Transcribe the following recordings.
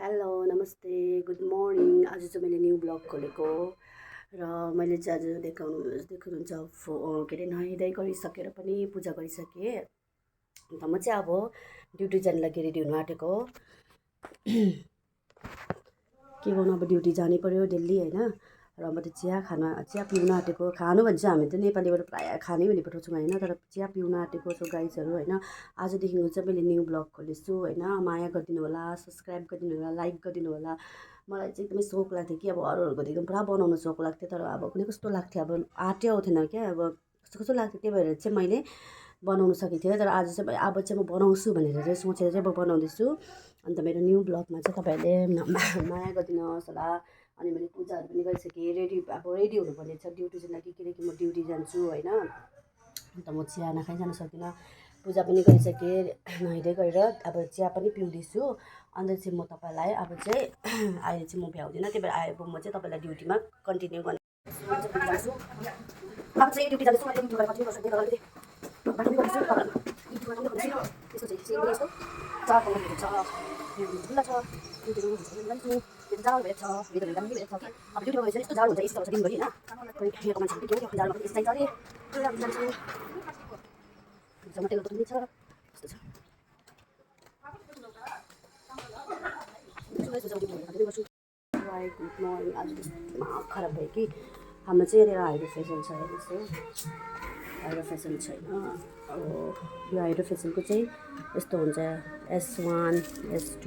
Hello नमस्ते good morning. आज चाहिँ मैले न्यू ब्लग खोलेको र मैले चाहिँ आज देख्नुहुन्छ के अरे नुहाइधुवाइ गरिसकेर पनि पूजा गरिसकेँ। अन्त म चाहिँ अब ड्युटी जानु लागि रेडी हुनु आँटेको। के गर्नु, अब ड्युटी जानै पऱ्यो डेली होइन। र म त चिया पिउनु आँटेको। खानु भने चाहिँ हामी त नेपालीबाट प्रायः खानै भनी पठाउँछौँ होइन, तर चिया पिउनु आँटेको छु गाइजहरू होइन। आजदेखिको चाहिँ मैले न्यू ब्लग खोलेछु होइन। माया गरिदिनु होला, सब्सक्राइब गरिदिनु होला, लाइक गरिदिनु होला। मलाई चाहिँ एकदमै सोख लाग्थ्यो कि अब अरूहरूको एकदम पुरा बनाउनु सोख लाग्थ्यो, तर अब कुनै कस्तो लाग्थ्यो, अब आँटै आउँथेन क्या, अब कस्तो कस्तो लाग्थ्यो। त्यही भएर चाहिँ मैले बनाउनु सकेको थिएँ। तर आज चाहिँ अब चाहिँ म बनाउँछु भनेर चाहिँ सोचेर चाहिँ म बनाउँदैछु। अन्त मेरो न्यू ब्लगमा चाहिँ तपाईँहरूले माया गरिदिनुहोस् होला। अनि मैले पूजाहरू पनि गरिसकेँ, रेडी हुनुपर्ने छ ड्युटी जानु लागि, किनकि म ड्युटी जान्छु होइन। अन्त म चिया नखाइ जान सक्दिनँ। पूजा पनि गरिसकेँ, नुहाइधुवाइ गरेर अब चिया पनि पिउँदैछु। अन्त चाहिँ म तपाईँलाई अब चाहिँ अहिले चाहिँ म भ्याउँदिनँ, त्यही भएर अब म चाहिँ तपाईँलाई ड्युटीमा कन्टिन्यू गर्ने जान्छु। अब चाहिँ ड्युटी जाँदैछु, मैले ड्युटी गरेर कन्टिन्यू गर्छु। त्यसको चाहिँ यस्तो चार कमरेहरू छ, खुल्ला छ, ड्युटीहरू जान्छु। त्यो जाडो भएको छ, भित्रहरू दामी भएको छ। अब ड्युटीमा गएपछि यस्तो जाडो हुन्छ, यस्तो हुन्छ दिनभरि होइन। यहाँको मान्छेहरू के हो जाडोमा पनि यस्तो चाहिन्छ अरे जान्छु। तेल पनि छ, यस्तो छ। Good morning. आज दिमाग खराब भयो कि हाम्रो चाहिँ यहाँनिर हाइड्रो फेसियल छ हेर्नुहोस्। हाइड्रो फेसियल छैन। अब यो हाइड्रो फेसियलको चाहिँ यस्तो हुन्छ S1 S2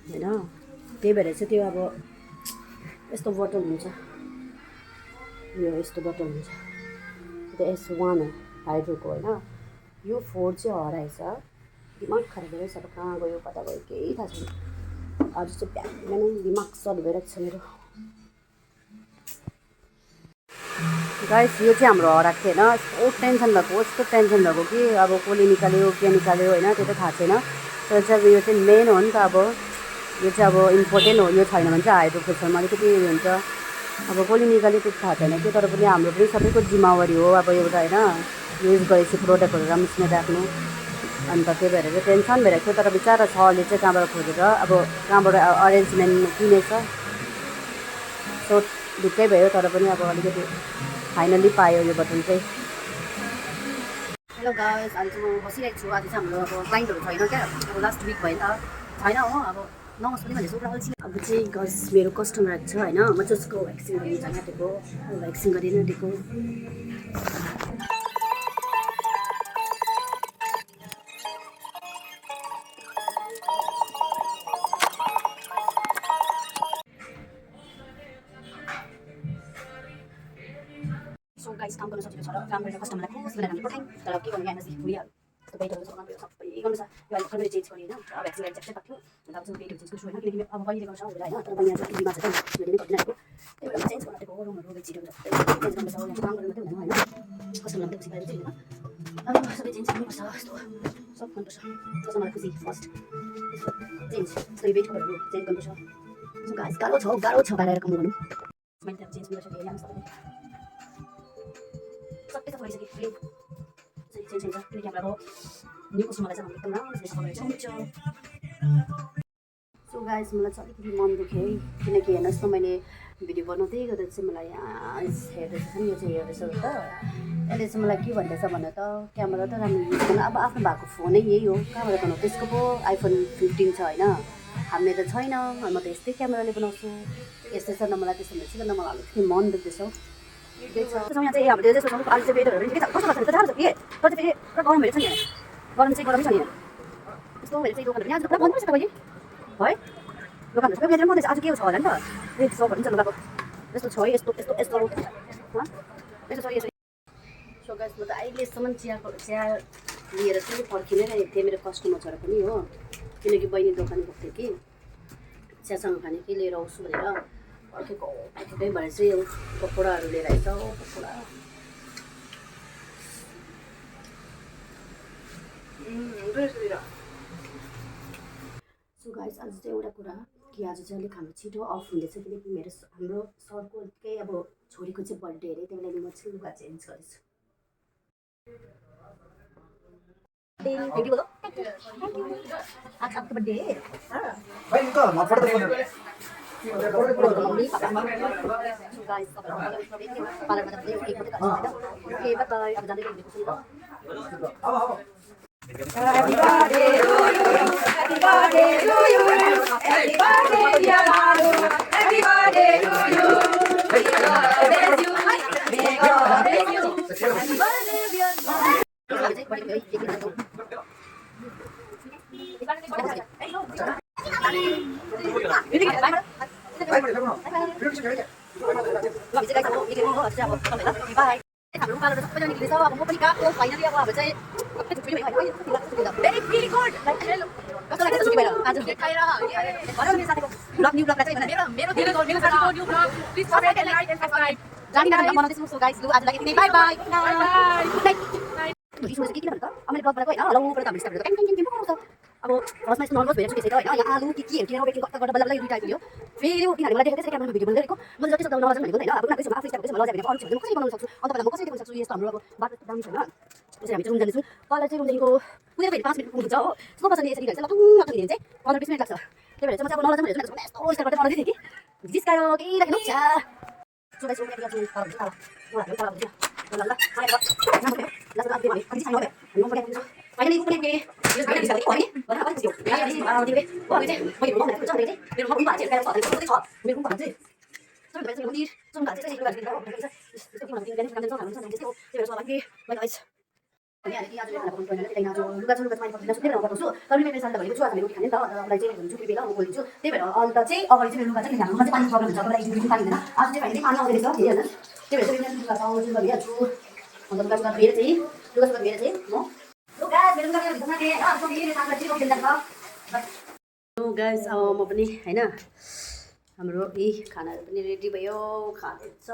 होइन। त्यही भएर चाहिँ त्यो अब यस्तो बोतल हुन्छ, यो यस्तो बोतल हुन्छ, त्यो S1 हो हाइड्रोको होइन। यो 4 चाहिँ हराएछ। दिमाग खराब भइरहेछ, अब कहाँ गयो कता गयो केही थाहा छैन। आज चाहिँ बिहानै दिमाग सर भइरहेको छ मेरो। गाइस यो चाहिँ हाम्रो हराएको थिएन, यस्तो टेन्सन भएको कि अब कसले निकाल्यो के निकाल्यो होइन, त्यो त थाहा छैन। तर चाहिँ अब यो चाहिँ मेन हो नि त, अब यो चाहिँ अब इम्पोर्टेन्ट हो। यो छैन भने चाहिँ हाइड्रो फेसियलमा अलिकति उयो हुन्छ। अब कसले निकाल्यो त्यो थाहा छैन कि, तर पनि हाम्रो पनि सबैको जिम्मेवारी हो अब एउटा होइन, युज गरेपछि प्रोडक्टहरू राम्रोसँग राख्नु। अन्त त्यही भएर चाहिँ टेन्सन भइरहेको थियो। तर बिचरा सरले चाहिँ कहाँबाट खोजेर अब कहाँबाट अरेन्जमेन्ट किनेछ, सो ढुक्कै भयो। तर पनि अब अलिकति फाइनली पायो यो बटन चाहिँ। हेलो गाइस, अहिले चाहिँ म बसिरहेको छु। आज चाहिँ हाम्रो अब क्लाइन्टहरू छैन क्या, अब लास्ट विक भयो नि त, छैन हो। अब नहोस् पनि भन्ने सोच अल्छी। अब चाहिँ गाइस मेरो कस्टमर आएको छ होइन, म चाहिँ उसको भ्याक्सिन गरिदिनु आँटेको, भ्याक्सिन गरिदिनु आँटेको। सो गाइस काम गर्न सजिलो छ र काम गरेर कस्टमरलाई खुसी बनाएर हामीले पठायौँ। तर के गर्नु, यहाँ नजिक भइहाल्यो। यस्तो पेटहरू सबै गर्नु छ। यो अहिले भर्खर चेन्ज गरेँ होइन, अब भ्याक्सिन गरेर च्याप्चै भएको थियो। अन्त अब चाहिँ पेटहरू चेन्ज गर्छु होइन, किनकि अब कहिले गर्छ हुँदैन होइन। तर म यहाँ चाहिँ बिमार छ मैले नै गरिदिनु आँटेको, त्यही भएर चेन्ज गर्नु आँटेको। रुमहरू बेडसिटहरू सबै चेन्ज गर्नुपर्छ। यहाँ काम गर्नु मात्रै हुँदैन होइन, कस्टमरलाई मात्रै खुसी पारेर चाहिँ हुँदैन। अब सबै चेन्ज गर्नुपर्छ, यस्तो सब गर्नुपर्छ। कस्टमरलाई खुसी फर्स्ट चेन्ज, यस्तो बेडकभरहरू चेन्ज गर्नुपर्छ। सो गाइस गाह्रो छ बाहिर काम गर्नु। मैले त्यहाँ चेन्ज गरिसकेँ यहाँ सबैले सबै त गरिसकेँ। चेन्ज हुन्छ किनकि हाम्रो अब न्यू कस्टमरलाई चाहिँ हामीले एकदम राम्रोसँग सघाएर चाहिँ हुन्छ। सो गाइस मलाई चाहिँ अलिकति मन दुख्यो है, किनकि हेर्नुहोस् न, मैले भिडियो बनाउँदै गर्दा चाहिँ मलाई यहाँ हेर्दैछ नि, यो चाहिँ हेर्दैछ त, यसले चाहिँ मलाई के भन्दैछ भन्नु त, क्यामेरा त राम्रो युज गर्नु। अब आफ्नो भएको फोनै यही हो, कहाँबाट गर्नु, त्यसको पो iPhone 15 छ होइन, हामी त छैन। म त यस्तै क्यामेराले बनाउँछु, यस्तै छ न। मलाई त्यस्तो भएपछि त मलाई अलिकति मन दुख्दैछ। यहाँ चाहिँ हाम्रो चाहिँ सोच्नु अहिले चाहिँ वेदरहरू के छ, कस्तो लाग्छ जाडो छ कि, तर चाहिँ फेरि पुरा गरम भइरहेछ नि, गरम चाहिँ गरमै छ नि। यस्तो भएर चाहिँ दोकानहरू यहाँ पुरा बन्द रहेछ तपाईँले है, दोकानहरू सबै यहाँ बन्दैछ। आज के छ होला नि त, रेडी सपहरू पनि छ लुगाको, यस्तो छ है, यस्तो यस्तो यस्तो यस्तो छ। सो गाइस म त अहिलेसम्म चिया लिएर चाहिँ पर्खिनै रहेको थिएँ, मेरो कस्टमर छोरा पनि हो, किनकि बहिनी दोकान गएको थियो कि चियासँग खाने के लिएर आउँछु भनेर पर्खेकै भएर चाहिँ अब पकौडाहरू लिएर आएछ हो, पकौडा। सो गाइस आज चाहिँ एउटा कुरा कि आज चाहिँ अलिक हाम्रो छिटो अफ हुँदैछ, किनकि हाम्रो सरको केही अब छोरीको चाहिँ बर्थडे अरे, त्यही लागि म चाहिँ लुगा चेन्ज गरेछु। थ्याङ्क यू बोलो आपको बर्थडे भाइ इनका मत पड़ता है मम्मी पापा गाइस पार्लरमा जाँदै एक मात्रै गर्छ हैन ओके बाइ बाइ अब जाँदै गर्छु ल अब Happy birthday to you. Happy birthday to you. Happy birthday, dear Manu. Happy birthday to you. May God bless you. May God bless you. Happy birthday, dear Manu. भाइ बढी फेर्नु video किन गरे हाम्रो पार्लर सबैजना निक्लिन्छ अब म पनि गएको फाइनली अब हाम्रो चाहिँ सबै छुट्टी भयो होइन Very, very good. कस्तो लाग्छ छुट्टी भएर आज देखाएर भन मेरो साथीको ब्लग न्यू ब्लगलाई चाहिँ मेरो साथीको new blog please subscribe and like and subscribe जानी बनाउँदैछु सो गाइस लु आजलाई यति नै bye bye good bye night के किन भन्छ मैले ब्लग बनाएको होइन हलो ऊपर त हाम्रो स्टाफ क्याम आउँछ अब फर्स्टमा यस्तो नर्भस भइरहेको छु त्यसै होइन यहाँ आलु के किन रोपेको गर्दा गर्दा बल्ल दुईटा आइपुग्यो फेरि किनभने मलाई देखेको क्यामेरामा भिडियो बनाइरहेको मैले जति सक्दो नलजाउँ भनेको होइन अब उनीहरूको आफै स्टाफ लजायो भने अरू चाहिँ कसरी बनाउन सक्छु अन्त म कसरी देखाउन सक्छु यस्तो हाम्रो अब बाटो दामी छैन त्यसरी हामी चाहिँ रुम जाँदैछौँ पहिला चाहिँ रुमदेखिको कुदेर फेरि 5 मिनट पुग्नुहुन्छ हो स्लो बस्ने यसरी चाहिँ लटुङ लटुङ चाहिँ 15-20 मिनट लाग्छ त्यही भएर चाहिँ म चाहिँ अब नलजाउँ भनेर यस्तो स्टार गर्दै बनाउँदै थिएँ कि जिस्कायो केही राखेन छ सो गाइस रुम चाहिँ फाइनली कुनै के यस भिडियो दिसक्यो अनि भने पनि थियो यहाँ चाहिँ दिवे हो चाहिँ मैले रुम बनाएको छु अनि चाहिँ मेरो रुम भाइ चाहिँ मेरो रुम चाहिँ मेरो रुम चाहिँ सबै चाहिँ मन्दिर सुन भाइ चाहिँ एउटा दिन हो त्यस्तो के भन्नु बिहान काम गर्छ हामी चाहिँ त्यस्तो त्यही भएर सबै के बाइ गाइस अनि अहिले आज खाना पकाउनु पर्ने त्यही आज लुगा चाहिँ पानी पकाउनु सुत्दै बनाउँछु तर मैले सालमा भनेको छु आज मेरो खाने नि त मलाई चाहिँ भन्छु कि बेला म बोलिदिन्छु त्यही भएर अन्त चाहिँ अगाडि चाहिँ मेरो लुगा चाहिँ हाम्रो चाहिँ पानी प्रब्लम हुन्छ मलाई एकदिन पानी हुँदैन आज चाहिँ फाइनली पानी आउँदै रहेछ हेर्नु त्यही भएर चाहिँ मेरो लुगा पाउँछु गरिहाल्छु अन्त लुगा धोएर चाहिँ म गाइस अब म पनि होइन हाम्रो यही खानाहरू पनि रेडी भयो खाँदैछ